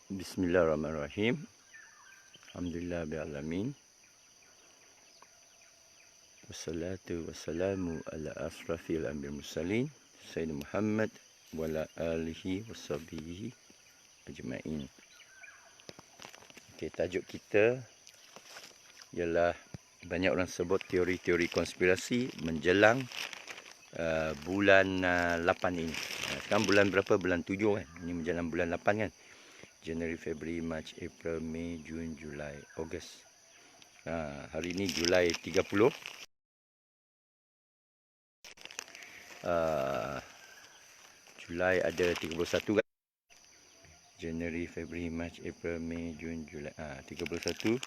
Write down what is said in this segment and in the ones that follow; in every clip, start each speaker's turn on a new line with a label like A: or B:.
A: Bismillahirrahmanirrahim. Alhamdulillahirrahmanirrahim. Wassalatu wassalamu ala asrafil anbiya mursalin Sayyidina Muhammad wa ala alihi washabihi ajma'in. Okey, tajuk kita ialah banyak orang sebut teori-teori konspirasi menjelang bulan 8 ini. Sekarang bulan berapa? Bulan 7 kan? Ini menjelang bulan 8 kan? Januari, Februari, Mac, April, Mei, Jun, Julai, Ogos. Hari ini Julai 30. Julai ada 31 kan? Januari, Februari, Mac, April, Mei, Jun, Julai. 31.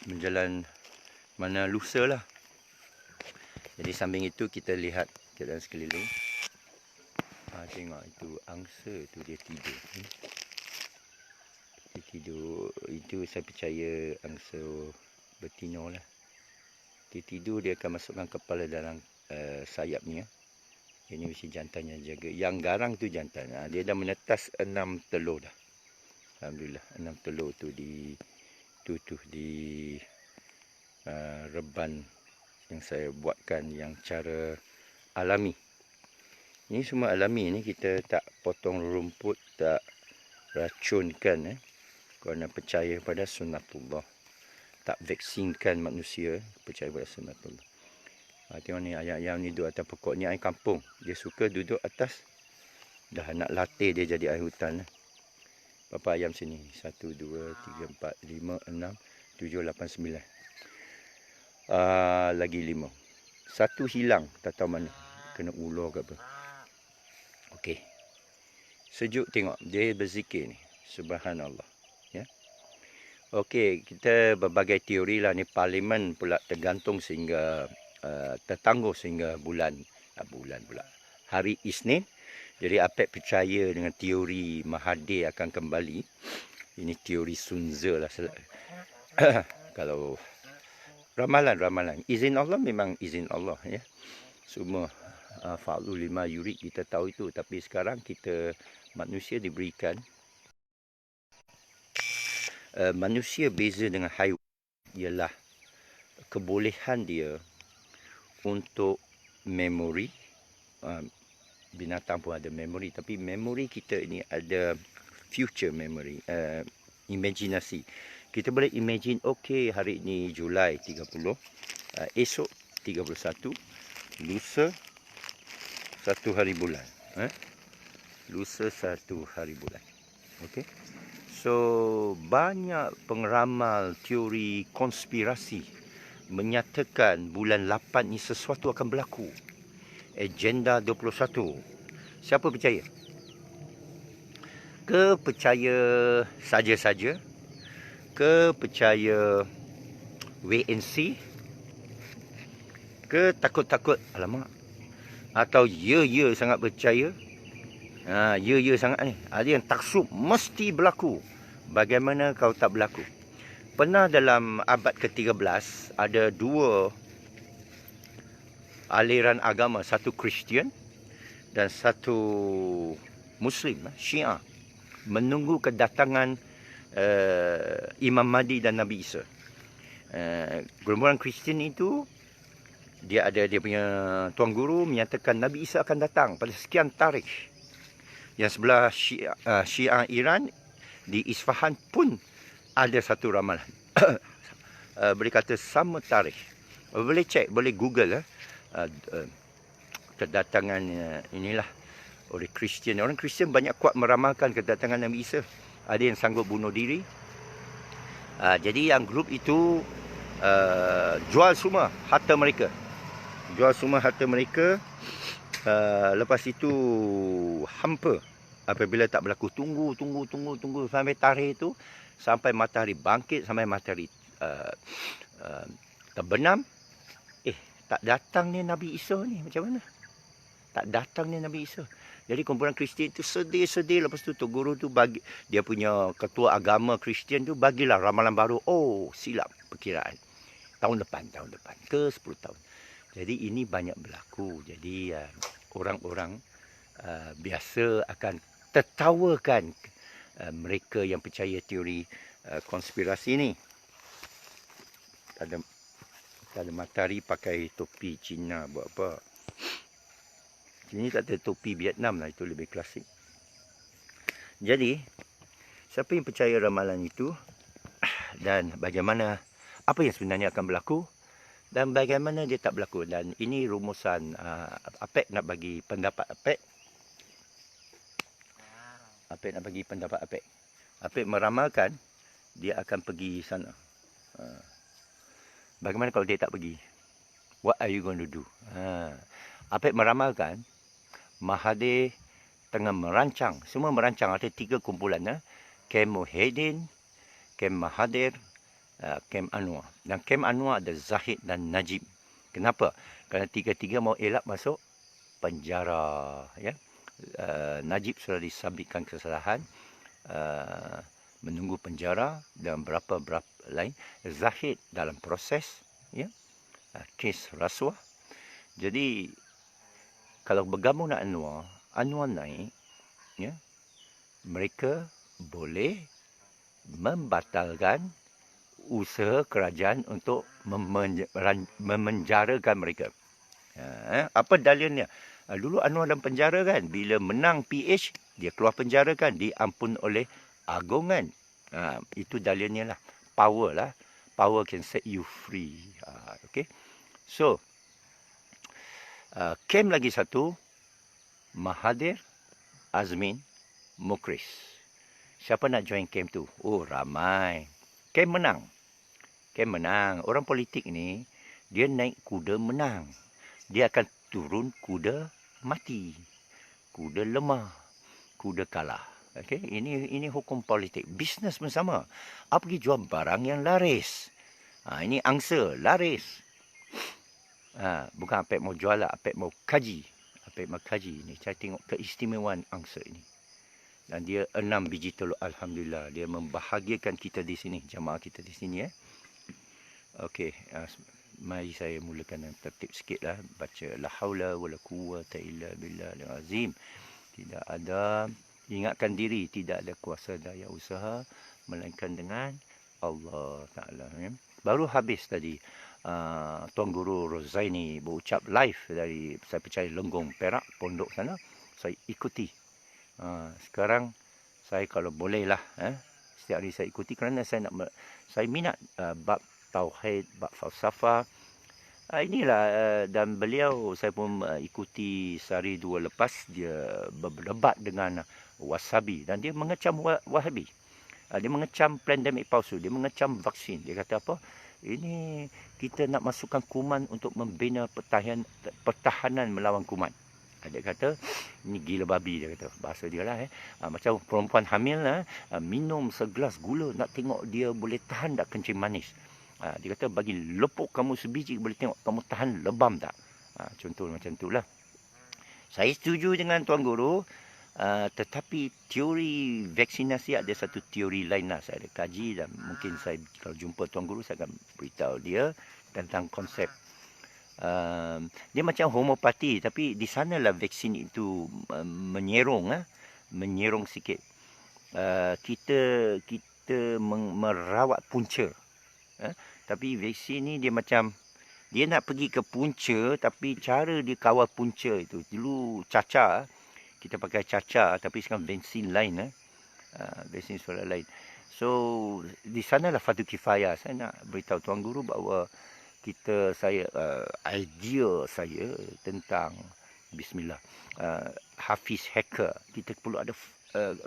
A: Menjalan mana lusa lah. Jadi samping itu kita lihat keadaan sekeliling. Tengok itu angsa tu dia tidur. Dia tidur. Itu saya percaya angsa betina lah. Dia tidur, dia akan masukkan kepala dalam sayap ni. Ini mesti jantannya jaga. Yang garang tu jantan. Dia dah menetas 6 telur dah. Alhamdulillah. 6 telur tu di reban yang saya buatkan yang cara alami. Ini semua alami ni, kita tak potong rumput, tak racunkan. Kerana percaya pada sunnatullah. Tak vaksinkan manusia, percaya pada sunnatullah. Tengok ni ayam-ayam ni duduk atas pokok ni, ayam kampung. Dia suka duduk atas. Dah nak latih dia jadi ayam hutan. Berapa ayam sini? 1, 2, 3, 4, 5, 6, 7, 8, 9. Lagi 5. Satu hilang, tak tahu mana. Kena ular ke apa. Okey. Sejuk tengok. Dia berzikir ni. Subhanallah. Ya. Okey, kita berbagai teori lah. Ni parlimen pula tergantung sehingga tertangguh sehingga hari Isnin. Jadi APEC percaya dengan teori Mahathir akan kembali. Ini teori Sunza lah. Kalau ramalan. Izin Allah memang izin Allah. Ya. Semua fa'lu lima yurid, kita tahu itu. Tapi sekarang kita manusia diberikan. Manusia beza dengan haiwan ialah kebolehan dia untuk memori. Binatang pun ada memori, tapi memori kita ini ada future memory, imajinasi. Kita boleh imagine, okey, hari ini Julai 30, esok 31, lusa 1 hari bulan. Lusa 1 hari bulan. Okey. So, banyak pengeramal teori konspirasi menyatakan bulan 8 ni sesuatu akan berlaku. Agenda 21. Siapa percaya? Ke percaya saja-saja? Ke percaya wait and see? Ke takut-takut? Alamak. Atau ya sangat percaya? Ya sangat ni. Ada yang taksub mesti berlaku. Bagaimana kalau tak berlaku? Pernah dalam abad ke-13 ada 2 aliran agama, satu Kristian dan satu Muslim, Syiah, menunggu kedatangan Imam Mahdi dan Nabi Isa. Gerombolan Kristian itu, dia ada dia punya tuan guru menyatakan Nabi Isa akan datang pada sekian tarikh. Yang sebelah Syiah Iran di Isfahan pun ada satu ramalan. Boleh kata sama tarikh. Boleh cek, boleh Google kedatangan inilah oleh Kristian. Orang Kristian banyak kuat meramalkan kedatangan Nabi Isa. Ada yang sanggup bunuh diri. Jadi yang grup itu jual semua harta mereka. Lepas itu hampa. Apabila tak berlaku, tunggu sampai tarikh itu, sampai matahari bangkit, sampai matahari terbenam. Tak datang ni Nabi Isa ni, macam mana? Tak datang ni Nabi Isa. Jadi kumpulan Kristian itu sedih. Lepas tu guru tu bagi, dia punya ketua agama Kristian tu bagilah ramalan baru. Oh, silap perkiraan. Tahun depan ke 10 tahun. Jadi ini banyak berlaku. Jadi orang-orang biasa akan tertawakan mereka yang percaya teori konspirasi ni. Ada matahari pakai topi Cina buat apa? Ini tak ada topi Vietnam lah, itu lebih klasik. Jadi, siapa yang percaya ramalan itu dan bagaimana, apa yang sebenarnya akan berlaku dan bagaimana dia tak berlaku. Dan ini rumusan Apek nak bagi pendapat Apek. Apek nak bagi pendapat Apek. Apek meramalkan dia akan pergi sana. Bagaimana kalau dia tak pergi? What are you going to do? Apek meramalkan Mahathir tengah merancang, semua merancang, ada 3 kumpulan. Kem Muhyiddin, Kem Mahathir, Kem Anwar. Dan Kem Anwar ada Zahid dan Najib. Kenapa? Kerana 3-3 mau elak masuk penjara. Ya? Najib sudah disabitkan kesalahan, menunggu penjara dan berapa lain. Zahid dalam proses, ya, kes rasuah. Jadi kalau bergabung dengan Anwar naik, ya, mereka boleh membatalkan usaha kerajaan untuk memenjarakan mereka. Apa dalilnya? Dulu Anwar dalam penjara kan, bila menang PH dia keluar penjara kan, diampun oleh agungan. Itu dalilnya lah. Power lah. Power can set you free. Okay. So, kem lagi satu, Mahathir, Azmin, Mukhris. Siapa nak join kem tu? Oh, ramai. Kem menang. Kem menang. Orang politik ni, dia naik kuda menang. Dia akan turun kuda mati. Kuda lemah. Kuda kalah. Okay? Ini hukum politik. Bisnes pun sama. Apa pergi jual barang yang laris. Ini angsa, laris. Bukan Apek mau jual lah, Apek mau kaji. Apek mau kaji ni. Saya tengok keistimewaan angsa ini. Dan dia 6 biji telur. Alhamdulillah. Dia membahagiakan kita di sini. Jamaah kita di sini. Okey. Mari saya mulakan dengan tertib sikit lah. Baca la haula wa la quwwata illa billahil azim. Tidak ada, ingatkan diri, tidak ada kuasa daya usaha melainkan dengan Allah Ta'ala. Baru habis tadi. Tuan Guru Rozaini berucap live dari, saya percaya, Lenggong Perak, pondok sana. Saya ikuti. Sekarang saya kalau boleh lah, setiap hari saya ikuti kerana saya minat bab tauhid, bab falsafah. Inilah, dan beliau saya pun ikuti sehari 2 lepas dia berdebat dengan Wasabi dan dia mengecam Wahabi. Dia mengecam pandemik palsu, dia mengecam vaksin. Dia kata apa? Ini kita nak masukkan kuman untuk membina pertahanan melawan kuman. Dia kata, ini gila babi, dia kata. Bahasa dia lah. Macam perempuan hamil lah, minum segelas gula, nak tengok dia boleh tahan tak kencing manis. Dia kata, bagi lepuk kamu sebiji, boleh tengok kamu tahan lebam tak. Contoh macam itulah. Saya setuju dengan Tuan Guru. Tetapi teori vaksinasi ada satu teori lain lah. Saya ada kaji dan mungkin saya kalau jumpa Tuan Guru saya akan beritahu dia tentang konsep. Dia macam homopati, tapi di sanalah vaksin itu menyerong sikit. Kita merawat punca. Tapi vaksin ni dia macam, dia nak pergi ke punca, tapi cara dia kawal punca itu. Dulu cacar, kita pakai cacar, tapi sekarang vaksin lain. Vaksin suara lain. So, di sanalah fardu kifayah. Saya nak beritahu Tuan Guru bahawa idea saya tentang bismillah, Hafiz hacker, kita perlu ada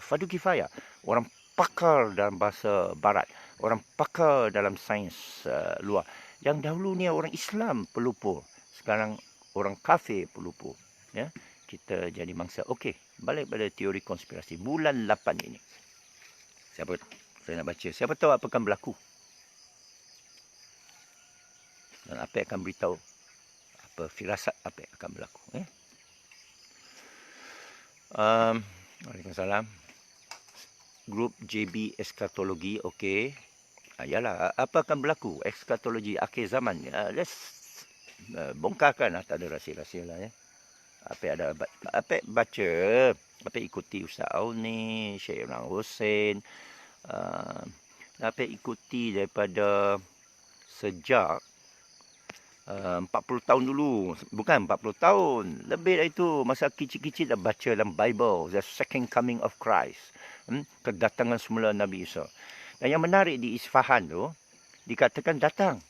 A: fardu kifayah. Orang pakar dalam bahasa barat, orang pakar dalam sains luar. Yang dahulu ni orang Islam pelupur, sekarang orang kafir pelupur. Ya, kita jadi mangsa. Okey, balik pada teori konspirasi bulan 8 ini. Saya nak baca. Siapa tahu apa akan berlaku. Dan apa yang akan beritahu apa firasat apa yang akan berlaku. Waalaikumsalam. Grup JB Eskatologi, okey. Yalah, apa akan berlaku? Eskatologi akhir zaman. Let's bongkarkan lah. Tak ada rahsia-rahsia lah. Apa baca Dapat ikuti Ustaz Auni, Syekh Imran Hussein. Dapat ikuti daripada sejak 40 tahun dulu. Bukan 40 tahun. Lebih dari itu. Masa kecil-kecil dah baca dalam Bible. The second coming of Christ. Kedatangan semula Nabi Isa. Dan yang menarik di Isfahan tu, dikatakan datang.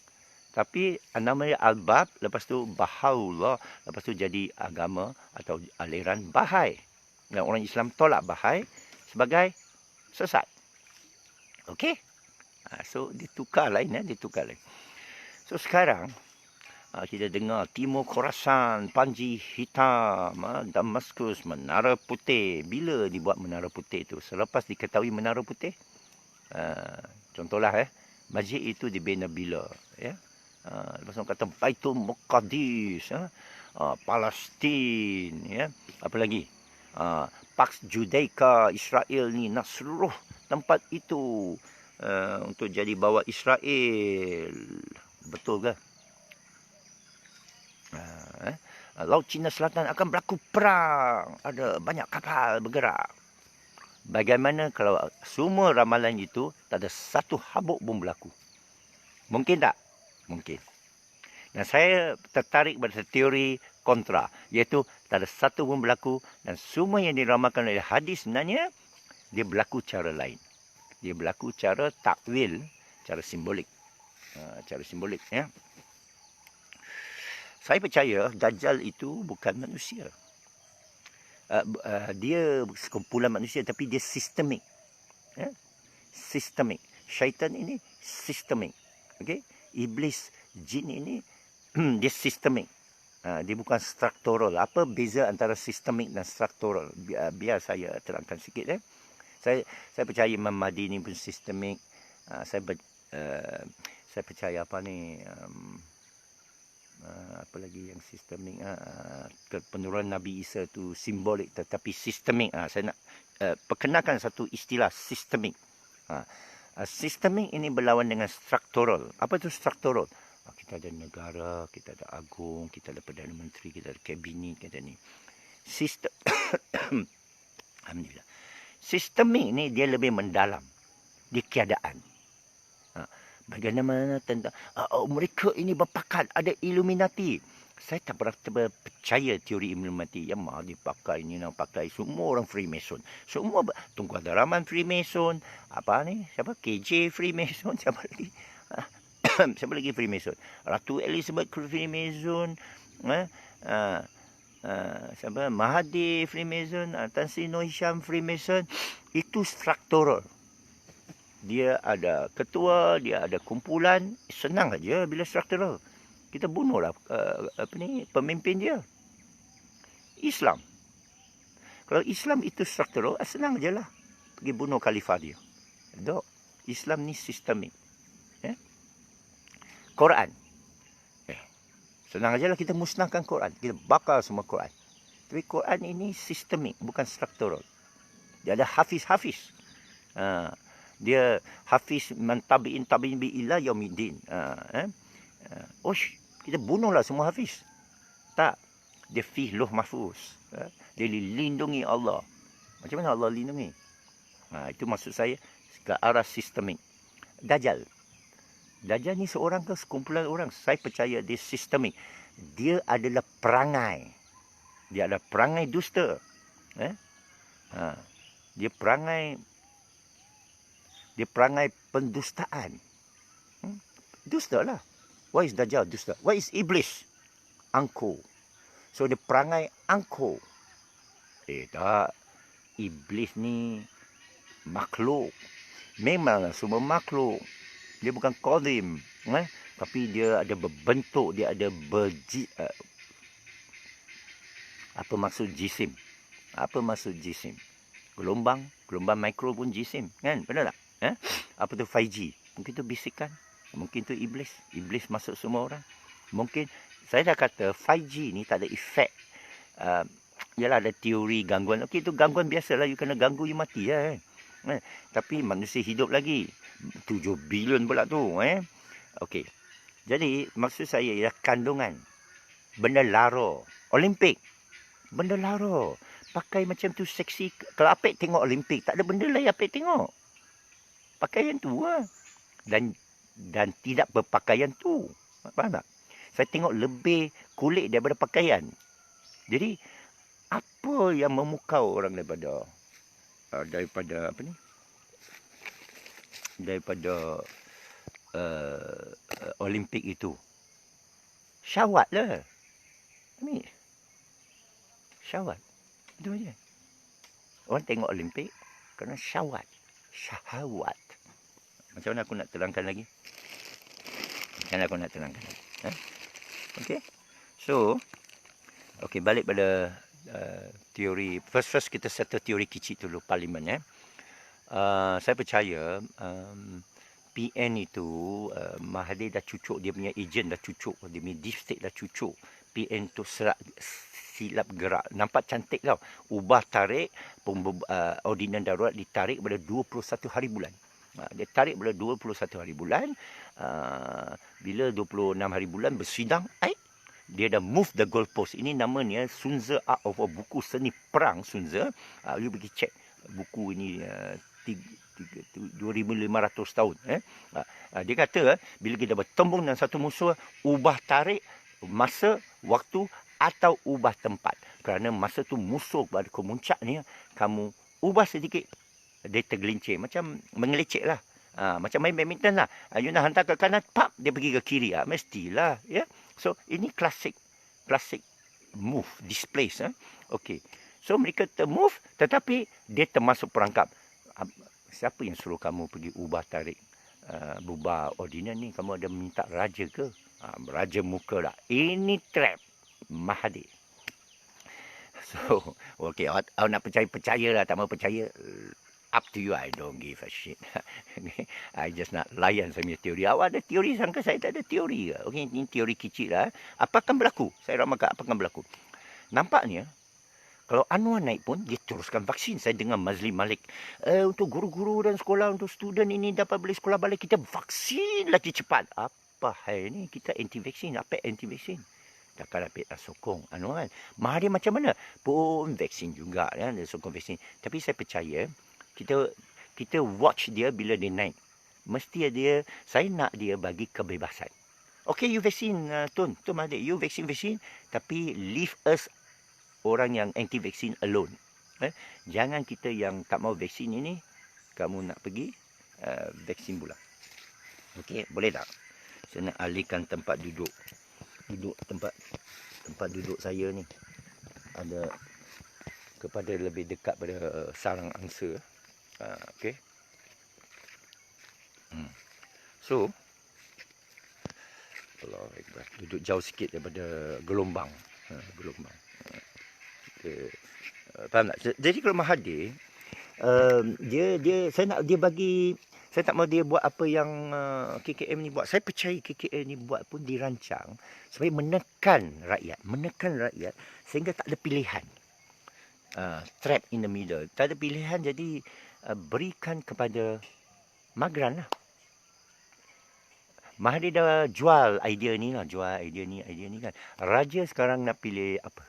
A: Tapi namanya Al-Bab, lepas tu Bahaullah, lepas tu jadi agama atau aliran Bahai. Dan orang Islam tolak Bahai sebagai sesat. Okey? So, ditukar lain. Ditukar lain. So, sekarang, kita dengar Timur Khorasan, Panji Hitam, Damaskus, Menara Putih. Bila dibuat Menara Putih tu? Selepas diketahui Menara Putih? Contohlah, masjid itu dibina bila? Ya? Lepas tu kata Baitul Muqaddis, Palestin, ya. Apa lagi? Pax Judaica, Israel ni nak seluruh tempat itu untuk jadi bawa Israel. Betul ke? Laut Cina Selatan akan berlaku perang. Ada banyak kapal bergerak. Bagaimana kalau semua ramalan itu tak ada satu habuk pun berlaku? Mungkin tak? Mungkin. Dan saya tertarik pada teori kontra. Iaitu tak ada satu pun berlaku. Dan semua yang diramalkan oleh hadis sebenarnya, dia berlaku cara lain. Dia berlaku cara takwil, cara simbolik. Cara simbolik, ya. Saya percaya Dajjal itu bukan manusia. Dia sekumpulan manusia tapi dia sistemik. Ya? Sistemik. Syaitan ini sistemik. Okay? Iblis, jin ini dia sistemik. Dia bukan struktural. Apa beza antara sistemik dan struktural? Biar saya terangkan sikit. Saya percaya Imam Mahdi ni pun sistemik. Saya percaya apa ni... apa lagi yang sistemik, penurunan Nabi Isa tu simbolik tetapi sistemik. Saya nak perkenalkan satu istilah sistemik. Sistemik ini berlawan dengan struktural. Apa itu struktural? Kita ada negara, kita ada agung, kita ada Perdana Menteri, kita ada kabinet, kita ni. Sistem Alhamdulillah. Sistemik ni dia lebih mendalam di keadaan. Bagaimana tentang mereka ini berpakat ada Illuminati. Saya tak pernah percaya teori Illuminati. Yang mana dipakai ini nak pakai semua orang Freemason. Semua Tunku Abdul Rahman Freemason. Apa ni? Siapa? KJ Freemason. Siapa lagi? Siapa lagi Freemason? Ratu Elizabeth Freemason. Siapa? Mahathir Freemason. Tan Sri Noor Hisham Freemason. Itu struktural. Dia ada ketua, dia ada kumpulan. Senang aja bila struktural. Kita bunuhlah pemimpin dia. Islam. Kalau Islam itu struktural, senang aja lah. Pergi bunuh khalifah dia. Dok, Islam ni sistemik. Quran. Senang aja lah kita musnahkan Quran. Kita bakar semua Quran. Tapi Quran ini sistemik, bukan struktural. Dia ada hafiz-hafiz. Dia hafiz man tabi'in bi ila yaumiddin. Kita bunuhlah semua hafiz. Tak. Dia fi luh mahfuz. Dia dilindungi Allah. Macam mana Allah lindungi? Itu maksud saya ke arah sistemik. Dajjal. Dajjal ni seorang ke sekumpulan orang? Saya percaya dia sistemik. Dia adalah perangai. Dia ada perangai dusta. Dia perangai pendustaan. Dusta lah. What is Dajjal? Dusta. What is Iblis? Angkuh. So dia perangai angkuh. Tak. Iblis ni makhluk. Memanglah semua makhluk. Dia bukan qadim. Tapi dia ada berbentuk. Dia ada apa maksud jisim? Apa maksud jisim? Gelombang mikro pun jisim. Kan? Benar tak? Apa tu 5G? Mungkin tu bisikan. Mungkin tu iblis. Iblis masuk semua orang. Mungkin, saya dah kata 5G ni tak ada efek. Yalah ada teori gangguan. Okey, itu gangguan biasalah. You kena ganggu, you mati lah. Tapi manusia hidup lagi. 7 bilion pula tu. Okey. Jadi, maksud saya ialah kandungan. Benda lara. Olimpik. Benda lara. pakai macam tu seksi. Kalau Apek tengok Olimpik, tak ada benda lain Apek tengok. Pakaian tu lah. Dan tidak berpakaian tu. Faham tak? Saya tengok lebih kulit daripada pakaian. Jadi, apa yang memukau orang daripada apa ni? Daripada Olimpik itu? Syahwat lah. Ni. Syahwat. Itu aja. Orang tengok Olimpik kerana syahwat. Syahwat. Macam mana aku nak terangkan lagi? Okay. So, okay, balik pada teori. First kita settle teori kecil dulu, parlimen. Saya percaya PN itu, Mahathir dah cucuk, dia punya ejen dah cucuk, dia punya deep state dah cucuk. PN tu silap gerak. Nampak cantik tau. Ubah tarik, ordinan darurat ditarik pada 21 hari bulan. Dia tarik pada 21 hari bulan. Bila 26 hari bulan bersidang, dia dah move the goalpost. Ini namanya Sun Tzu Art of War, buku seni perang Sun Tzu. You pergi check buku ini 2,500 tahun. Dia kata, bila kita bertembung dengan satu musuh, ubah tarik masa, waktu atau ubah tempat. Kerana masa tu musuh pada kemuncak ni, kamu ubah sedikit, dia tergelincir. Macam mengelecek lah. Macam main badminton lah. You nak hantar ke kanan, pap, dia pergi ke kiri. Mestilah. Yeah? So, ini klasik move, displace. Okay. So, mereka termove, tetapi dia termasuk perangkap. Siapa yang suruh kamu pergi ubah tarik? Berubah ordinan ni, kamu ada minta raja ke? Raja muka lah. Ini trap Mahathir. So, okay, awak nak percaya lah, tak mau percaya, up to you. I don't give a shit. I just nak layan saya punya teori. Awak ada teori, sangka saya tak ada teori ke? Okay, ini teori kecil lah. Apa akan berlaku? Saya ramalkan apa akan berlaku. Nampaknya, kalau Anwar naik pun, dia teruskan vaksin. Saya dengar Mazli Malik, untuk guru-guru dan sekolah, untuk student ini dapat beli sekolah balik, kita vaksin lagi cepat. Apa hal ni? Kita anti-vaksin. Apa anti-vaksin? Takkan Apek dah sokong Anwar. Mahathir macam mana? Pun vaksin juga. Dia sokong vaksin. Tapi saya percaya, kita watch dia bila dia naik. Mesti saya nak dia bagi kebebasan. Okay, you vaksin, Tun Mahathir. You vaksin. Tapi leave us, orang yang anti-vaksin, alone. Jangan kita yang tak mau vaksin ini, kamu nak pergi vaksin pula. Okey, boleh tak? Saya nak alihkan tempat duduk. Tempat duduk saya ni ada kepada lebih dekat pada sarang angsa. Okey. So, Allah Akbar, duduk jauh sikit daripada gelombang. Faham tak? Jadi kalau Mahathir, saya nak dia bagi, saya tak mahu dia buat apa yang KKM ni buat. Saya percaya KKM ni buat pun dirancang supaya menekan rakyat sehingga tak ada pilihan. Trap in the middle. Tak ada pilihan, jadi berikan kepada Magran lah. Mahathir dah jual idea ni kan. Raja sekarang nak pilih apa?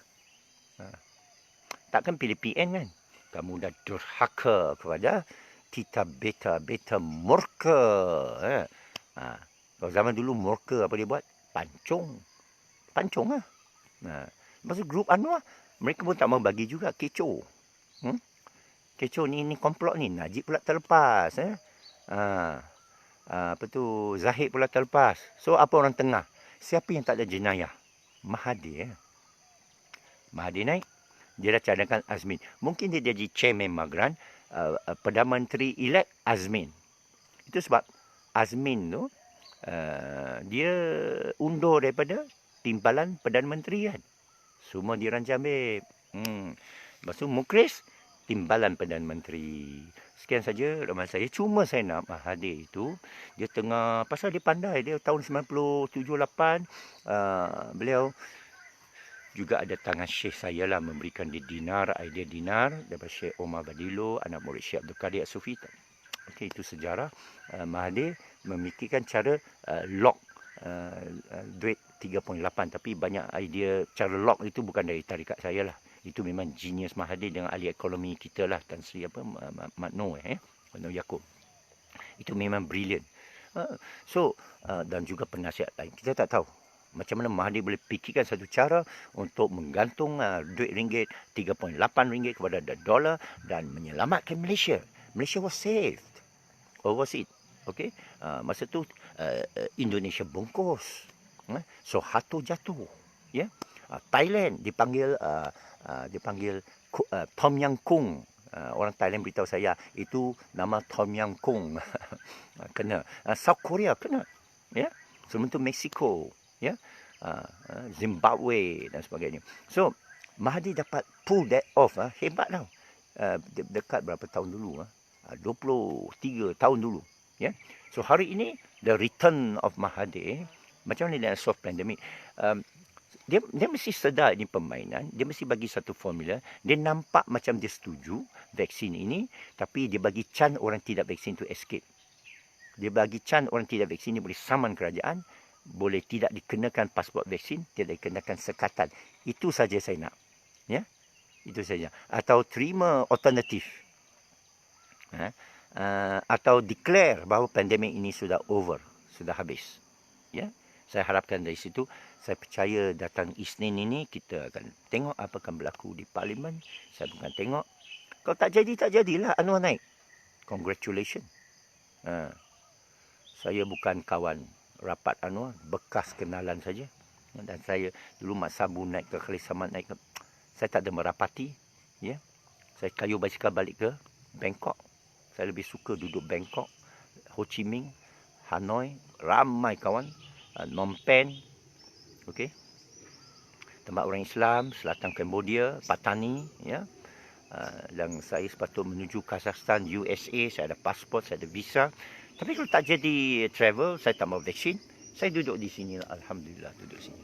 A: Takkan pilih PN kan? Kamu dah durhaka kepada Tita Beta murka. Kalau zaman dulu murka, apa dia buat? Pancung lah. Lepas tu grup Anwar, mereka pun tak mau bagi juga. Kecoh. Kecoh ni komplot ni. Najib pula terlepas. Apa tu, Zahid pula terlepas. So, apa orang tengah? Siapa yang tak ada jenayah? Mahathir. Mahathir naik, dia dah cadangkan Azmin. Mungkin dia jadi chairman Magran, Perdana Menteri elect Azmin. Itu sebab Azmin tu, dia undur daripada timbalan Perdana Menteri kan. Semua dirancang ambil. Lepas tu Mukris, timbalan Perdana Menteri. Sekian saja ramalan saya. Cuma saya nak Mahathir itu, dia tengah, pasal dia pandai, dia tahun 97-8, beliau juga ada tangan Syekh saya lah, memberikan dia dinar, idea dinar daripada Syekh Omar Badilo, anak murid Syekh Abdul Qadir As-Sufi. Okey, itu sejarah. Mahathir memikirkan cara lock duit 3.8, tapi banyak idea cara lock itu bukan dari tarikat saya lah. Itu memang genius Mahathir dengan ahli ekonomi kita lah, Tan Sri Matno Matno Yaakob. Itu memang brilliant. Dan juga penasihat lain. Kita tak tahu macam mana Mahathir boleh fikirkan satu cara untuk menggantung duit ringgit 3.8 ringgit kepada dolar dan menyelamatkan Malaysia. Malaysia was saved. Overseas. Okey. Masa tu Indonesia bungkus. Soeharto jatuh. Ya. Thailand dipanggil Tom Yang Kung. Orang Thailand beritahu saya itu nama Tom Yang Kung. Kena. South Korea kena. Ya. Sementara Mexico, ya. Zimbabwe dan sebagainya. So, Mahathir dapat pull that off. Hebat tau. Dekat berapa tahun dulu? 23 tahun dulu. Ya. So, hari ini, the return of Mahathir, macam mana dengan soft pandemic, dia mesti sedar ini permainan, dia mesti bagi satu formula, dia nampak macam dia setuju vaksin ini, tapi dia bagi can orang tidak vaksin to escape. Dia bagi can orang tidak vaksin ni boleh saman kerajaan, boleh tidak dikenakan pasport vaksin, tidak dikenakan sekatan. Itu saja saya nak. Ya, itu saja. Atau terima alternatif. Atau declare bahawa pandemik ini sudah over, sudah habis. Ya, saya harapkan dari situ, saya percaya datang Isnin ini kita akan tengok apa akan berlaku di parlimen. Saya bukan tengok. Kalau tak jadi, tak jadilah. Anwar naik. Congratulations. Saya bukan kawan rapat Anwar, bekas kenalan saja. Dan saya dulu Mat Sabu naik ke Khalid Samad naik ke, saya tak ada merapati. Ya. Saya kayu basikal balik ke Bangkok. Saya lebih suka duduk Bangkok, Ho Chi Minh, Hanoi, ramai kawan, Phnom Penh, okey, tempat orang Islam, selatan Cambodia, Patani, ya. Dan saya sepatutnya menuju Kazakhstan, USA, saya ada pasport, saya ada visa. Tapi kalau tak jadi travel, saya tak mau vaksin, saya duduk di sini lah. Alhamdulillah, duduk sini.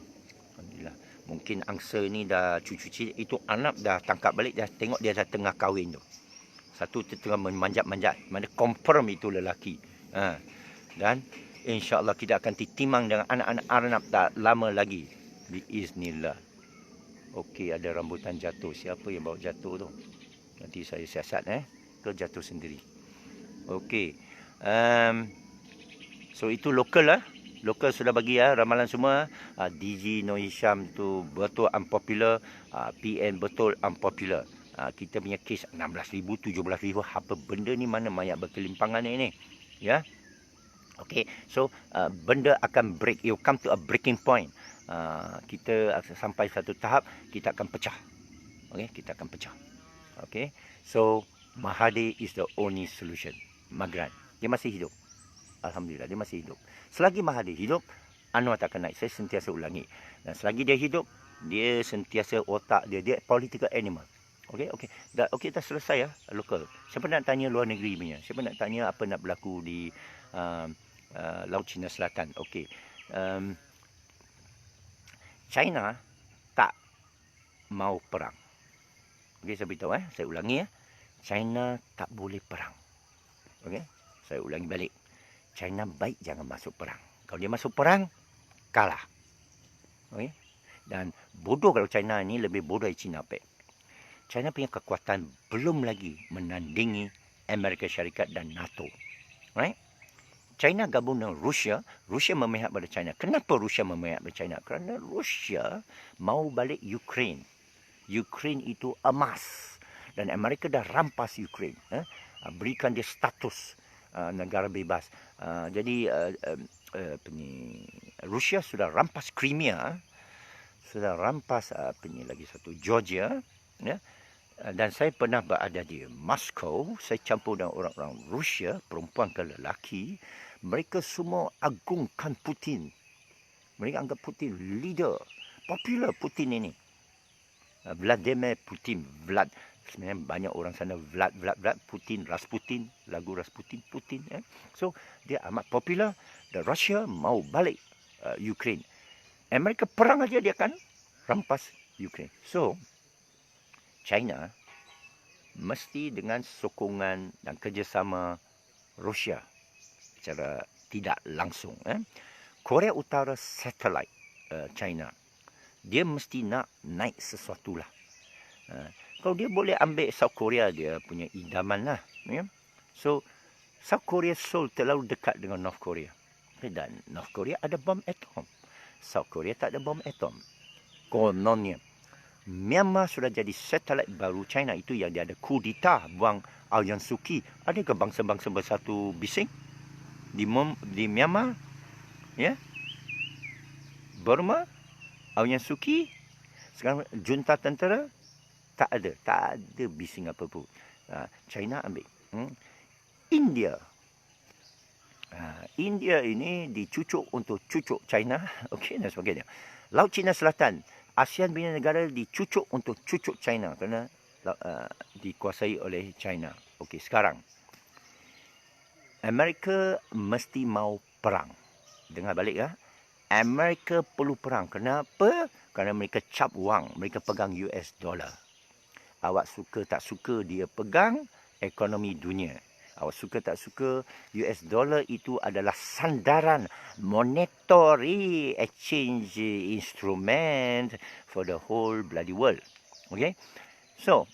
A: Alhamdulillah. Mungkin angsa ni dah cucu-cucu, itu anak dah tangkap balik, dah tengok dia dah tengah kahwin tu. Satu tu tengah memanjat-manjat, mana confirm itu lelaki. Dan insya-Allah kita akan ditimang dengan anak-anak Arnab tak lama lagi. Biiznillah. Okey, ada rambutan jatuh. Siapa yang bawa jatuh tu? Nanti saya siasat ke jatuh sendiri. Okey. So itu lokal lah. Lokal sudah bagi ramalan semua. DG Noh Hisham tu betul unpopular. PN betul unpopular. Kita punya kes 16,000, 17,000. Apa benda ni, mana mayat berkelimpangan ni? Ya. Okay, so benda akan break. You come to a breaking point. Kita sampai satu tahap, kita akan pecah. Okay, kita akan pecah. Okay, so Mahathir is the only solution. Magran, dia masih hidup. Alhamdulillah, dia masih hidup. Selagi Mahathir hidup, Anwar tak akan naik. Saya sentiasa ulangi. Dan selagi dia hidup, dia sentiasa otak dia political animal. Okey. Dah selesai lokal. Siapa nak tanya luar negeri punya? Siapa nak tanya apa nak berlaku di Laut Cina Selatan? Okey. China tak mau perang. Okey, saya beritahu saya ulangi China tak boleh perang. Okey, saya ulangi balik. China baik jangan masuk perang. Kalau dia masuk perang, kalah. Okey. Dan bodoh kalau China ni lebih bodoh dari China Pek. China punya kekuatan belum lagi menandingi Amerika Syarikat dan NATO. Right? China gabung dengan Rusia. Rusia memihak pada China. Kenapa Rusia memihak pada China? Kerana Rusia mau balik Ukraine. Ukraine itu emas. Dan Amerika dah rampas Ukraine. Berikan dia status negara bebas. Jadi Rusia sudah rampas Crimea. Sudah rampas lagi satu Georgia. Ya. Dan saya pernah berada di Moskow. Saya campur dengan orang-orang Rusia, perempuan ke lelaki. Mereka semua agungkan Putin. Mereka anggap Putin leader. Popular Putin ini. Vladimir Putin. Vlad. Sebenarnya banyak orang sana Vlad. Putin, Rasputin. Lagu Rasputin, Putin. So, dia amat popular. Dan Rusia mau balik Ukraine. Amerika perang aja dia akan rampas Ukraine. So, China mesti dengan sokongan dan kerjasama Rusia secara tidak langsung. Korea Utara satellite China. Dia mesti nak naik sesuatu lah. Kalau dia boleh ambil South Korea, dia punya idaman lah. Ya? So, South Korea Seoul terlalu dekat dengan North Korea. Dan North Korea ada bom atom. South Korea tak ada bom atom. Kononnya, Myanmar sudah jadi satelit baru China. Itu yang dia ada kudeta buang Aung San Suu Kyi. Adakah bangsa-bangsa bersatu bising di Myanmar? Ya? Burma, Aung San Suu Kyi, sekarang junta tentera, tak ada bising apa pun. China ambil. India. India ini dicucuk untuk cucuk China, okey, dan sebagainya. Laut Cina Selatan, ASEAN Bina Negara dicucuk untuk cucuk China kerana dikuasai oleh China. Okey, sekarang Amerika mesti mau perang. Dengar balik ya. Amerika perlu perang. Kenapa? Kerana mereka cap wang, mereka pegang US dollar. Awak suka tak suka dia pegang ekonomi dunia. Awak suka tak suka, US dollar itu adalah sandaran monetary exchange instrument for the whole bloody world. Okay? So,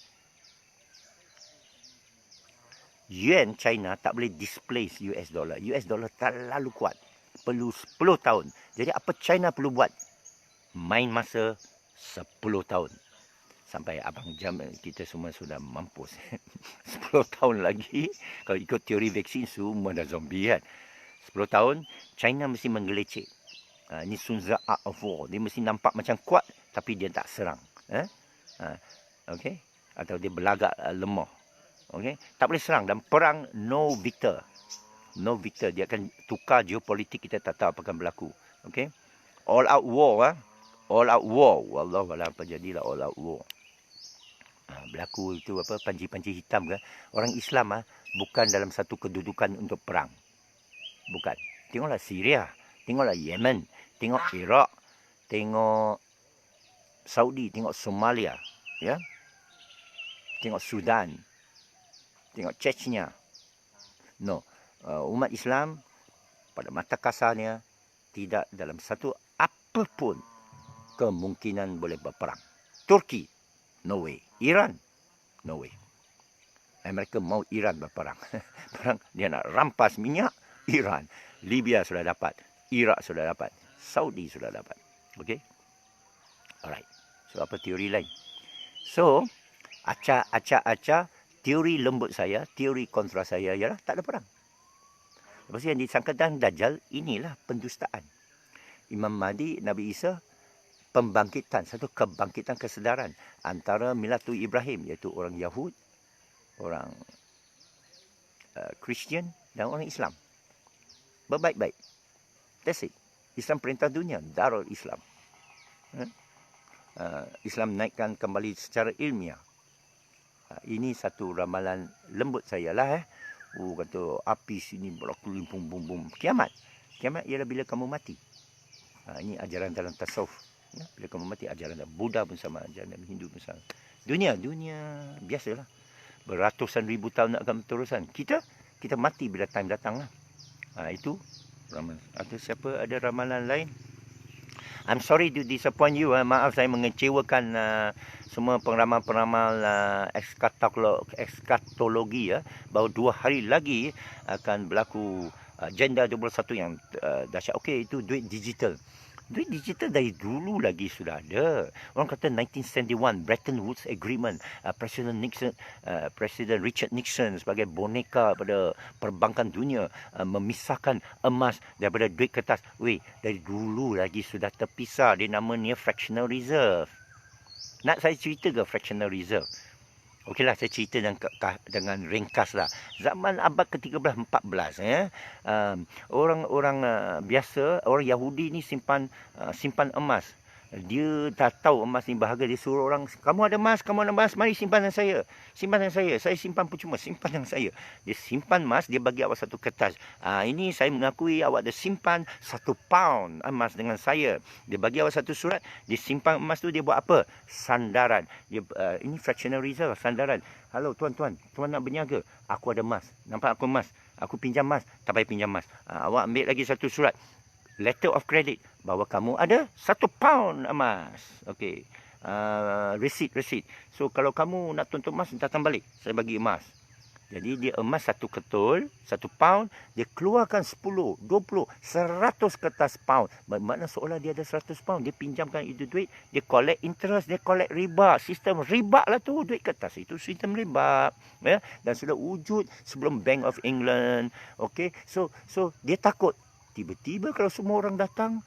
A: yuan China tak boleh displace US dollar. US dollar terlalu kuat. Perlu 10 tahun. Jadi apa China perlu buat? Main masa 10 tahun. Sampai abang jam kita semua sudah mampus. 10 tahun lagi, kalau ikut teori vaksin, semua dah zombie kan. 10 tahun, China mesti menggelecek. Ini Sun Tzu Art of War. Dia mesti nampak macam kuat, tapi dia tak serang. Okay? Atau dia berlagak lemah. Okay? Tak boleh serang. Dan perang, no victor. No victor. Dia akan tukar geopolitik, kita tak tahu apa akan berlaku. Okay? All out war. All out war. Wallahualam apa jadilah all out war. Berlaku itu apa, panji-panji hitam ke. Orang Islam bukan dalam satu kedudukan untuk perang. Bukan. Tengoklah Syria, tengoklah Yemen, tengok Iraq, tengok Saudi, tengok Somalia, ya. Tengok Sudan, tengok Chechnya. No, umat Islam pada mata kasarnya tidak dalam satu apapun kemungkinan boleh berperang. Turki, no way. Iran, no way. Mereka mau Iran berperang. Perang, dia nak rampas minyak, Iran. Libya sudah dapat. Iraq sudah dapat. Saudi sudah dapat. Okay? Alright. So, apa teori lain? So, acak, teori lembut saya, teori kontra saya ialah tak ada perang. Lepas yang disangkakan Dajjal, inilah pendustaan. Imam Mahdi, Nabi Isa, pembangkitan, satu kebangkitan kesedaran antara Milatul Ibrahim, iaitu orang Yahud, orang Kristian dan orang Islam. Berbaik-baik. That's it. Islam perintah dunia, Darul Islam. Islam naikkan kembali secara ilmiah. Ini satu ramalan lembut saya lah. Kata api sini berlaku bum bum bum. Kiamat. Kiamat ialah bila kamu mati. Ini ajaran dalam tasawuf. Bila kamu mati, ajaran Buddha pun sama, ajaran Hindu pun sama. Dunia biasalah. Beratusan ribu tahun nak akan berterusan. Kita mati bila time datang lah. Itu ramalan. Atau siapa ada ramalan lain? I'm sorry to disappoint you. Maaf saya mengecewakan semua peramal-peramal eskatologi. Baru 2 hari lagi akan berlaku Agenda 21 yang dahsyat. Okey, itu duit digital. Duit digital dari dulu lagi sudah ada. Orang kata 1971 Bretton Woods Agreement, Presiden Richard Nixon sebagai boneka pada perbankan dunia memisahkan emas daripada duit kertas. Dari dulu lagi sudah terpisah. Dia namanya fractional reserve. Nak saya cerita ke fractional reserve? Okeylah, saya cerita dengan ringkas lah. Zaman abad ke-13, 14, orang-orang biasa, orang Yahudi ni simpan emas. Dia tak tahu emas ni berharga. Dia suruh orang, kamu ada emas, mari simpan dengan saya. Saya simpan percuma, simpan dengan saya. Dia simpan emas, dia bagi awak satu kertas. Ini saya mengakui awak ada simpan 1 pound emas dengan saya. Dia bagi awak satu surat, dia simpan emas tu, dia buat apa? Sandaran. Ini fractional reserve, sandaran. Halo tuan nak berniaga? Aku ada emas. Nampak aku emas? Aku pinjam emas. Tak payah pinjam emas. Awak ambil lagi satu surat. Letter of credit, bahawa kamu ada 1 pound emas. Okey. Receipt. So kalau kamu nak tuntut emas, datang balik, saya bagi emas. Jadi dia emas 1 ketul, 1 pound, dia keluarkan 10, 20, 100 kertas pound. Bermakna seolah dia ada 100 pound. Dia pinjamkan itu duit, dia collect interest, dia collect riba. Sistem riba lah tu, duit kertas itu sistem riba. Ya? Dan sudah wujud sebelum Bank of England. Okay? So dia takut. Tiba-tiba kalau semua orang datang,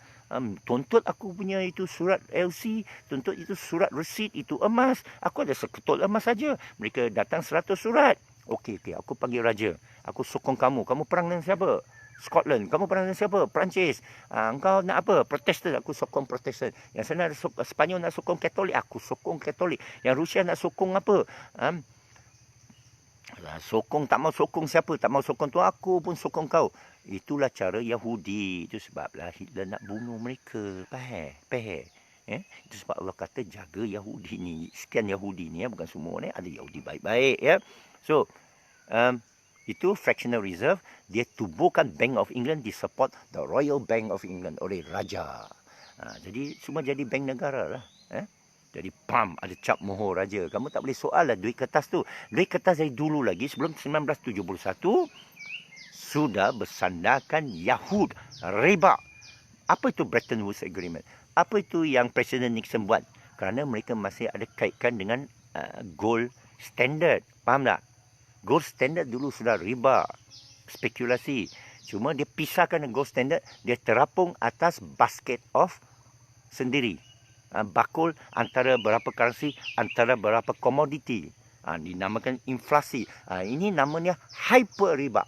A: tuntut aku punya itu surat LC, tuntut itu surat receipt, itu emas. Aku ada seketul emas saja. Mereka datang 100 surat. Okey, aku panggil raja. Aku sokong kamu. Kamu perang dengan siapa? Scotland. Kamu perang dengan siapa? Perancis. Engkau nak apa? Protestan. Aku sokong Protestan. Yang sana Sepanyol nak sokong Katolik. Aku sokong Katolik. Yang Rusia nak sokong apa? Sokong, tak mau sokong siapa? Tak mau sokong tu, aku pun sokong kau. Itulah cara Yahudi. Itu sebablah Hitler nak bunuh mereka. Faham? Itu sebab Allah kata jaga Yahudi ni. Sekian Yahudi ni, bukan semua ni. Ada Yahudi baik-baik. Ya. So, itu fractional reserve. Dia tubuhkan Bank of England, disupport the Royal Bank of England oleh Raja. Jadi, semua jadi bank negara lah. Jadi, ada cap mohon Raja. Kamu tak boleh soal lah duit kertas tu. Duit kertas dari dulu lagi, sebelum 1971, sudah bersandarkan Yahud, riba. Apa itu Bretton Woods Agreement? Apa itu yang Presiden Nixon buat? Kerana mereka masih ada kaitkan dengan gold standard. Faham tak? Gold standard dulu sudah riba, spekulasi. Cuma dia pisahkan dengan gold standard, dia terapung atas basket of sendiri. Bakul antara berapa currency, antara berapa komoditi. Dinamakan inflasi. Ini namanya hyper riba.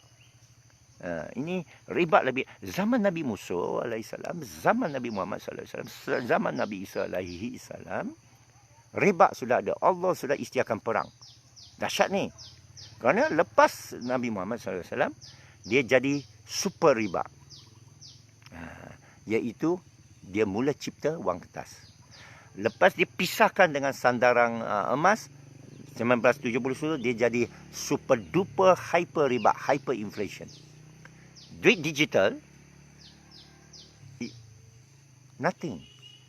A: Ini riba lebih zaman Nabi Musa alaihissalam, zaman Nabi Muhammad sallallahu alaihi wasallam, zaman Nabi Isa alaihi salam, riba sudah ada. Allah sudah isytiharkan perang. Dahsyat ni. Kerana lepas Nabi Muhammad SAW, dia jadi super riba. Iaitu, dia mula cipta wang kertas. Lepas dia pisahkan dengan sandaran emas, 1970 dia jadi super duper hyper riba, hyper inflation. Duit digital, nothing.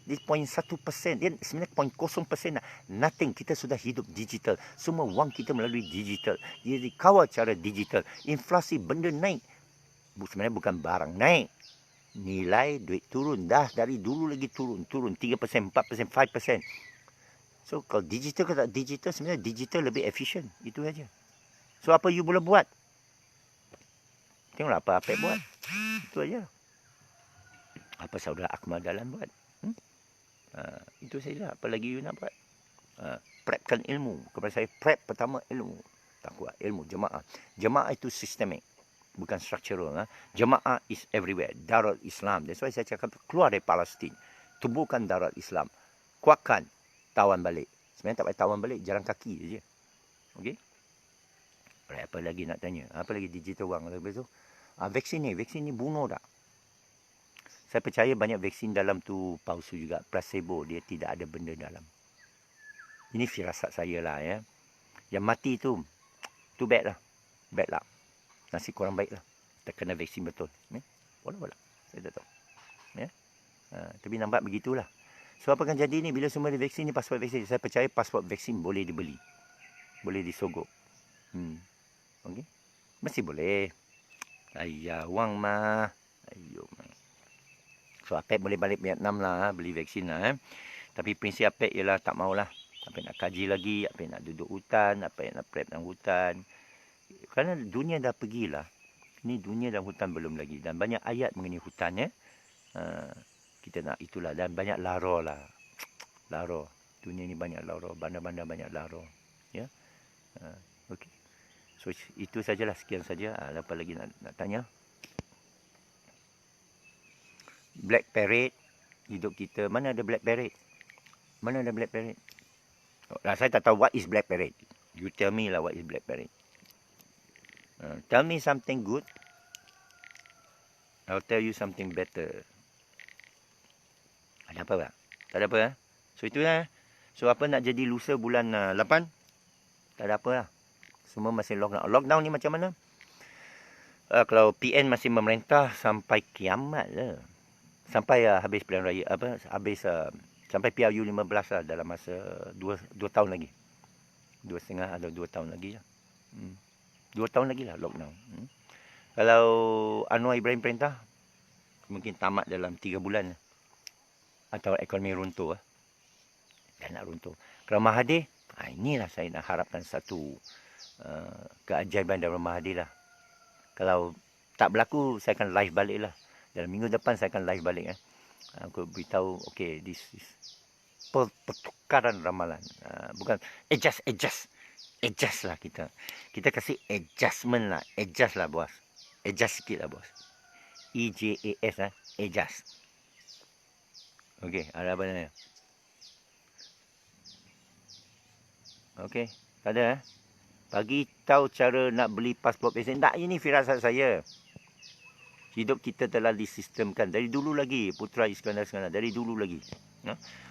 A: Dia 0.1%, dia sebenarnya 0.0%, nothing. Kita sudah hidup digital. Semua wang kita melalui digital. Jadi kawal cara digital. Inflasi benda naik. Sebenarnya bukan barang naik. Nilai duit turun. Dah dari dulu lagi turun. 3%, 4%, 5%. So kalau digital ke tak digital, sebenarnya digital lebih efisien. Itu aja. So apa you boleh buat? Tengoklah apa Apek buat. Itu aja. Apa saudara Akmal Dalan buat. Itu saja. Apa lagi you nak buat? Prepkan ilmu. Kepada saya, prep pertama ilmu. Takwa, ilmu, jemaah. Jemaah itu sistemik. Bukan structural. Jemaah is everywhere. Darul Islam. That's why saya cakap keluar dari Palestin. Tubuhkan Darul Islam. Kuatkan. Tawan balik. Sebenarnya tak payah tawan balik. Jalan kaki saja. Okey? Apa lagi nak tanya? Apa lagi digital wang? Lepas tu, vaksin ni bunuh tak? Saya percaya banyak vaksin dalam tu palsu juga. Placebo, dia tidak ada benda dalam. Ini firasat saya lah ya. Yang mati tu, too bad lah. Bad lah. Nasib korang baik lah. Terkena vaksin betul. Walau. Saya tak tahu. Ya? Tapi nampak begitulah. So apa akan jadi ni bila semua ada vaksin ni, pasport vaksin. Saya percaya pasport vaksin boleh dibeli. Boleh disogok. Okey? Mesti boleh. Ayah, wang mah. Ayuh. So, Apek boleh balik Vietnam lah, beli vaksin lah. Tapi prinsip Apek ialah tak maulah. Apek nak kaji lagi, Apek nak duduk hutan, Apek nak prep dalam hutan. Kerana dunia dah pergilah. Ini dunia dan hutan belum lagi. Dan banyak ayat mengenai hutan ya. Kita nak itulah. Dan banyak lara lah. Lara. Dunia ni banyak lara. Bandar-bandar banyak lara. Ya. Okey. So, itu sajalah. Sekian saja. Apa lagi nak tanya? Black Parade, hidup kita. Mana ada Black Parade? Mana ada Black Parade? Saya tak tahu what is Black Parade. You tell me lah what is Black Parade. Tell me something good. I'll tell you something better. Ada apa tak? Tak ada apa lah. So itulah. So apa nak jadi lusa bulan 8? Tak ada apa lah. Semua masih lockdown. Lockdown ni macam mana? Kalau PN masih memerintah sampai kiamat lah. Sampai habis pilihan raya, habis Sampai PRU 15 lah dalam masa 2 tahun lagi. 2,5 atau 2 tahun lagi lah. 2 tahun lagi lah lockdown. Kalau Anwar Ibrahim perintah, mungkin tamat dalam 3 bulan. Atau ekonomi runtuh. Dah nak runtuh. Kalau Mahathir, inilah saya nak harapkan satu keajaiban dari Mahathir lah. Kalau tak berlaku, saya akan live balik lah. Dalam minggu depan saya akan live balik. Aku beritahu, okay, this is pertukaran ramalan. Bukan adjust lah kita. Kita kasih adjustment lah. Adjust lah bos. Adjust sikit lah bos. EJAS lah. Adjust. Okay, ada apa ni? Okay, tak ada Bagi tahu cara nak beli pasport pesen. Tak, ini firasat saya. Hidup kita telah disistemkan dari dulu lagi. Putra Iskandar, dari dulu lagi.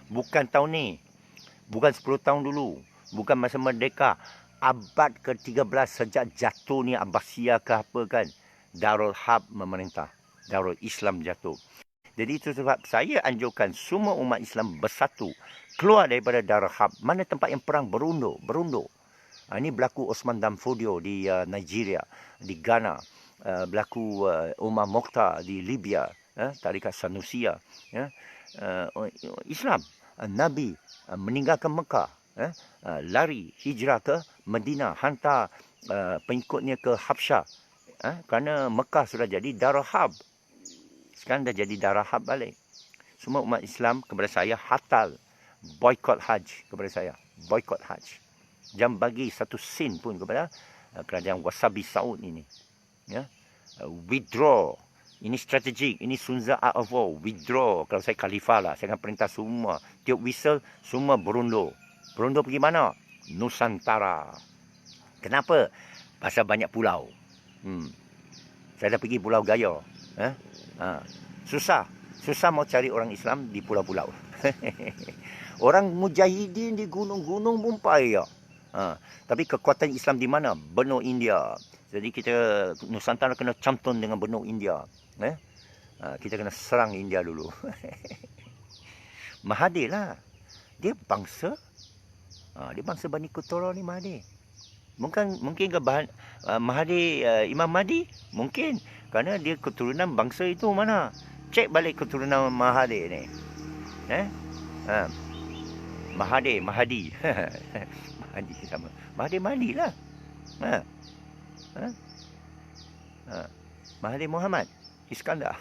A: Bukan tahun ni. Bukan 10 tahun dulu. Bukan masa merdeka. Abad ke-13 sejak jatuh ni Abbasiyah ke apa kan. Darul Harb memerintah. Darul Islam jatuh. Jadi itu sebab saya anjurkan semua umat Islam bersatu. Keluar daripada Darul Harb. Mana tempat yang perang berundur. Ini berlaku Osman Dan Fodio di Nigeria, di Ghana. Berlaku Umar Mokhtar di Libya. Tarikat Sanusiyah. Islam. Nabi meninggalkan Mekah. Lari hijrah ke Medina. Hantar pengikutnya ke Habsyah. Kerana Mekah sudah jadi Darul Harb. Sekarang dah jadi Darul Harb balik. Semua umat Islam kepada saya hatal. Boykot Hajj kepada saya. Boykot Hajj. Jangan bagi satu sen pun kepada kerajaan Wasabi Saud ini. Withdraw. Ini strategik. Ini Sunza Art of War. Withdraw. Kalau saya khalifah lah. Saya akan perintah semua. Tiup whistle. Semua berundur. Berundur pergi mana? Nusantara. Kenapa? Pasal banyak pulau. Saya dah pergi Pulau Gaya. Susah. Susah mau cari orang Islam di pulau-pulau. Orang mujahidin di gunung-gunung pun payah. Tapi kekuatan Islam di mana? Benua India. Jadi kita Nusantara kena cantum dengan benua India. Kita kena serang India dulu. Mahathir lah. Dia bangsa. Dia bangsa Bani Kutara ni Mahathir. Mungkin ke Mahathir Imam Mahdi? Mungkin. Kerana dia keturunan bangsa itu mana? Cek balik keturunan Mahathir ni. Mahdi. Mahdi sama. Mahdi lah. Mahathir Mohamad Iskandar.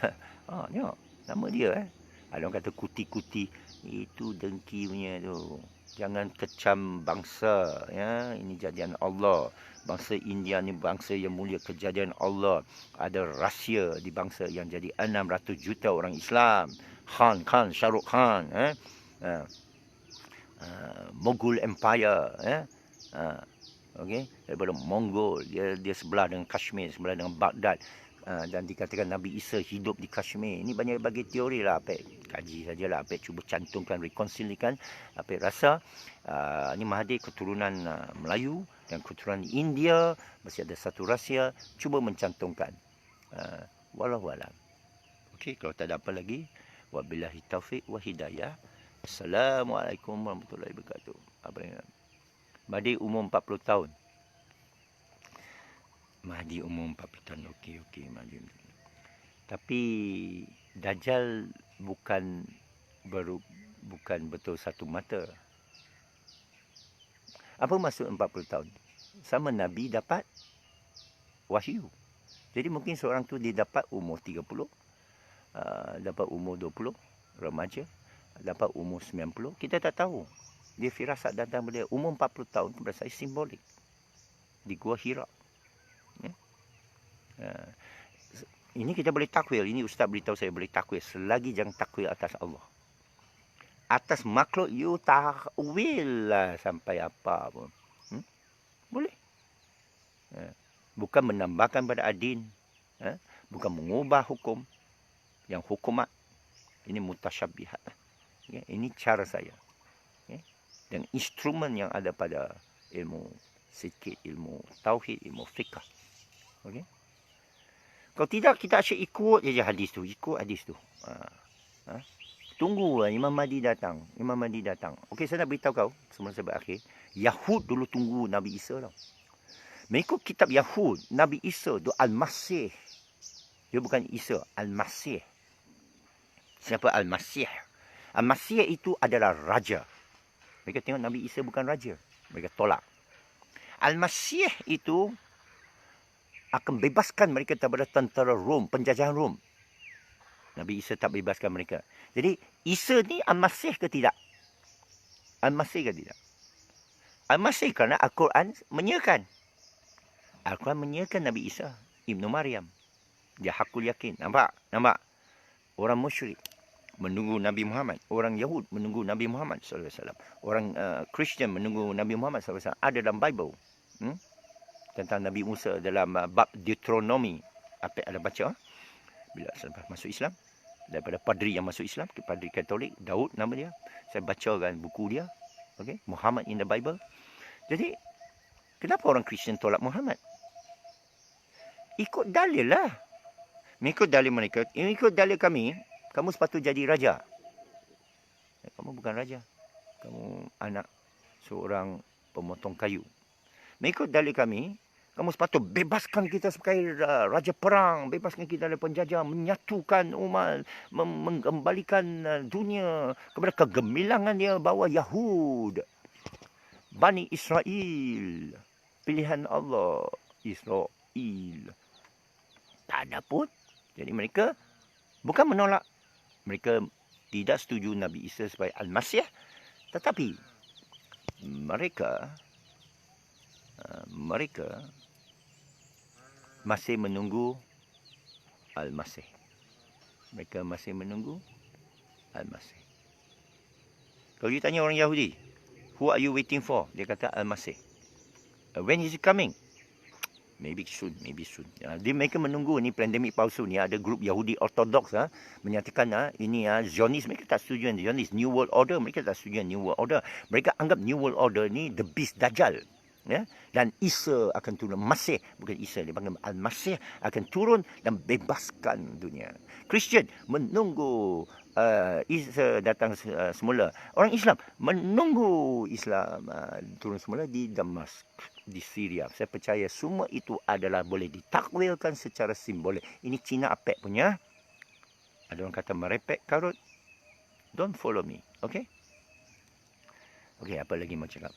A: Tengok nama dia. Ada orang kata kuti-kuti. Itu dengki punya tu. Jangan kecam bangsa. Ini jadian Allah. Bangsa India ni bangsa yang mulia, kejadian Allah. Ada rahsia di bangsa yang jadi 600 juta orang Islam. Khan, Shah Rukh Khan. Mughal Empire. Okay? Daripada Mongol. Dia sebelah dengan Kashmir, sebelah dengan Baghdad. Dan dikatakan Nabi Isa hidup di Kashmir. Ini banyak bagi teori lah. Kaji sajalah. Cuba cantumkan, rekonsilikan. Rasa ini Mahathir keturunan Melayu dan keturunan India. Masih ada satu rahsia. Cuba mencantumkan. Wallahualam. Okey, kalau tak ada apa lagi. Wabillahi taufiq wa hidayah. Assalamualaikum warahmatullahi wabarakatuh. Mahathir umur 40 tahun. Mahathir umur 40 tahun. Okey. Mahathir. Tapi Dajjal bukan betul satu mata. Apa maksud 40 tahun? Sama Nabi dapat wahyu. Jadi mungkin seorang tu dia dapat umur 30, dapat umur 20, remaja, dapat umur 90. Kita tak tahu. Dia firasat datang pada umur 40 tahun kepada saya simbolik. Di Gua Hira. Ini kita boleh takwil. Ini Ustaz beritahu saya boleh takwil. Selagi jangan takwil atas Allah. Atas makhluk you takwil lah sampai apa pun. Boleh. Bukan menambahkan pada adin. Bukan mengubah hukum. Yang hukumat. Ini mutasyabihat. Ini cara saya. Dan instrumen yang ada pada ilmu sikit, ilmu tauhid, ilmu fiqh. Okey. Kalau tidak, kita asyik ikut je hadis tu. Ikut hadis tu. Tunggu Imam Mahdi datang. Imam Mahdi datang. Okey, saya nak beritahu kau sebelum sampai akhir. Yahud dulu tunggu Nabi Isa tau. Mengikut kitab Yahud, Nabi Isa tu Al-Masih. Dia bukan Isa, Al-Masih. Siapa Al-Masih? Al-Masih itu adalah raja. Mereka tengok Nabi Isa bukan raja. Mereka tolak. Al-Masih itu akan bebaskan mereka daripada tentera Rom, penjajahan Rom. Nabi Isa tak bebaskan mereka. Jadi, Isa ni Al-Masih ke tidak? Al-Masih ke tidak? Al-Masih kerana Al-Quran menyiarkan. Al-Quran menyiarkan Nabi Isa, Ibnu Maryam. Dia hakul yakin. Nampak? Nampak? Orang musyrik menunggu Nabi Muhammad. Orang Yahud menunggu Nabi Muhammad SAW. Orang Kristian menunggu Nabi Muhammad SAW. Ada dalam Bible. Tentang Nabi Musa dalam bab Deuteronomy. Apa ada baca? Bila selepas masuk Islam. Daripada padri yang masuk Islam. Padri Katolik. Daud nama dia. Saya bacakan buku dia. Okay? Muhammad in the Bible. Jadi, kenapa orang Kristian tolak Muhammad? Ikut dalil lah. Mengikut dalil mereka. Mengikut dalil kami. Kamu sepatut jadi raja. Kamu bukan raja. Kamu anak seorang pemotong kayu. Mengikut dalil kami, kamu sepatut bebaskan kita sebagai raja perang. Bebaskan kita dari penjajah. Menyatukan umat. Mengembalikan dunia kepada kegemilangan dia bawa Yahud. Bani Israel. Pilihan Allah. Israel. Tak ada pun. Jadi mereka bukan menolak. Mereka tidak setuju Nabi Isa sebagai Al-Masih. Tetapi mereka masih menunggu Al-Masih. Mereka masih menunggu Al-Masih. Kalau you tanya orang Yahudi, who are you waiting for? Dia kata Al-Masih. When is he coming? Maybe soon, maybe soon. Mereka menunggu ni pandemik palsu ni. Ada grup Yahudi Ortodoks menyatakan ini Zionis. Mereka tak setuju dengan Zionis. New World Order. Mereka tak setuju dengan New World Order. Mereka anggap New World Order ni the beast Dajjal. Ya? Dan Isa akan turun. Masih, bukan Isa. Dia panggil Al-Masih akan turun dan bebaskan dunia. Kristian menunggu Isa datang semula. Orang Islam menunggu Islam turun semula di Damaskus, di Syria. Saya percaya semua itu adalah boleh ditakwilkan secara simbolik. Ini Cina apek punya. Ada orang kata merepek karut. Don't follow me. Okay? Okay, apa lagi mau cakap?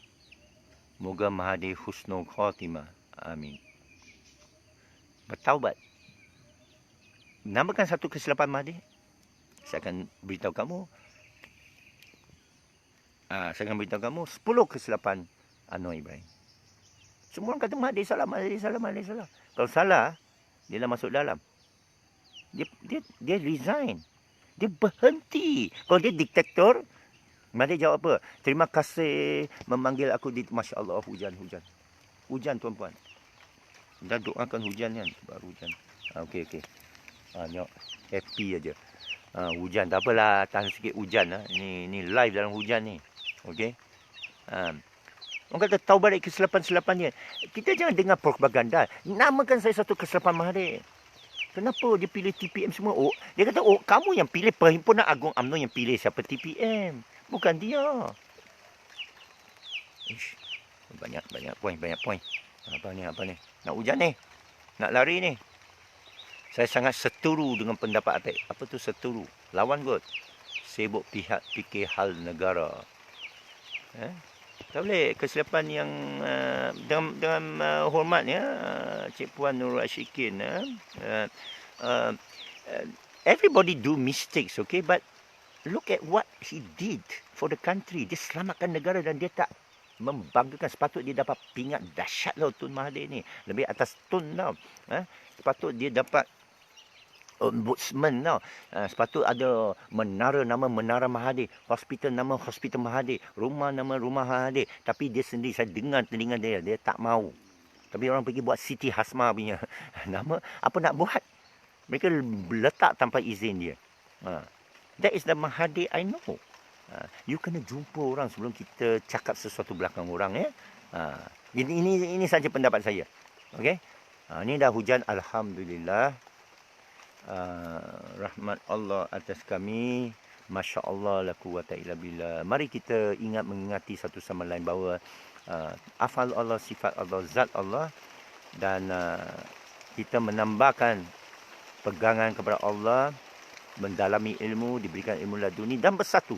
A: Moga Mahathir husnul khatimah. Amin. Bertaubat. Namakan satu kesilapan Mahathir. Saya akan beritahu kamu. Saya akan beritahu kamu 10 kesilapan Anwar Ibrahim. Semua orang kata Mahathir salah, Mahathir salah, Mahathir salah. Kalau salah, dia dah masuk dalam. Dia resign. Dia berhenti. Kalau dia diktator, Mahathir jawab apa? Terima kasih memanggil aku di... Masya Allah, hujan. Hujan tuan-puan. Dah doakan hujan kan? Baru hujan. Okey. Tengok. Happy aja. Hujan. Tak apalah. Tahan sikit hujan. Ni live dalam hujan ni. Okey. Orang kata tahu balik kesilapan-kesilapan dia. Kita jangan dengar propaganda. Namakan saya satu kesilapan Mahathir. Kenapa dia pilih TPM semua? Dia kata, kamu yang pilih Perhimpunan Agung UMNO yang pilih siapa TPM. Bukan dia. Ish, banyak poin. Apa ni? Nak hujan ni? Nak lari ni? Saya sangat setuju dengan pendapat Apek. Apa tu setuju? Lawan kot. Sibuk pihak fikir hal negara. Tak boleh. Kesilapan yang dengan hormat ya, Cik Puan Nurul Ashikin. Everybody do mistakes, okay? But look at what he did for the country. Dia selamatkan negara dan dia tak membanggakan. Sepatut dia dapat pingat dahsyat lah Tun Mahathir ni. Lebih atas Tun tau. Sepatut dia dapat ombudsman tau. Sepatut ada nama Menara Mahathir. Hospital nama Hospital Mahathir. Rumah nama Rumah Mahathir. Tapi dia sendiri, saya dengar telinga dia tak mau. Tapi orang pergi buat Siti Hasma punya nama. Apa nak buat? Mereka letak tanpa izin dia. That is the Mahathir I know. You kena jumpa orang sebelum kita cakap sesuatu belakang orang ya. Ini saja pendapat saya. Okey. Ini dah hujan, alhamdulillah. Rahmat Allah atas kami. Masya Allah, la quwata illa billah. Mari kita mengingati satu sama lain bahawa afal Allah, sifat Allah, zat Allah, dan kita menambahkan pegangan kepada Allah, mendalami ilmu, diberikan ilmu laduni dan bersatu.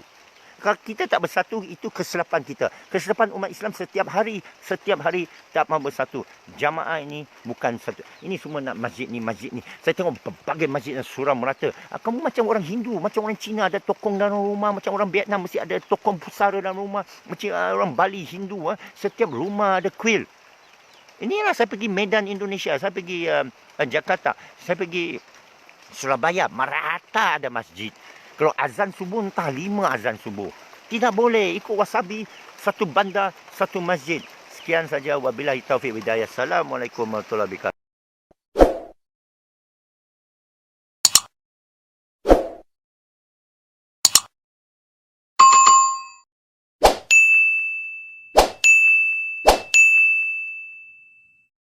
A: Kalau kita tak bersatu, itu kesilapan kita. Kesilapan umat Islam setiap hari tak mahu bersatu. Jamaah ini bukan satu. Ini semua nak masjid ni. Saya tengok berbagai masjid yang suram merata. Kamu macam orang Hindu, macam orang Cina ada tokong dalam rumah, macam orang Vietnam mesti ada tokong pusara dalam rumah, macam orang Bali Hindu, setiap rumah ada kuil. Inilah saya pergi Medan Indonesia, saya pergi Jakarta, saya pergi Surabaya, merata ada masjid. Kalau azan subuh, entah 5 azan subuh. Tidak boleh ikut wasabi, satu bandar, satu masjid. Sekian saja. Wabillahi taufiq hidayah. Assalamualaikum warahmatullahi wabarakatuh.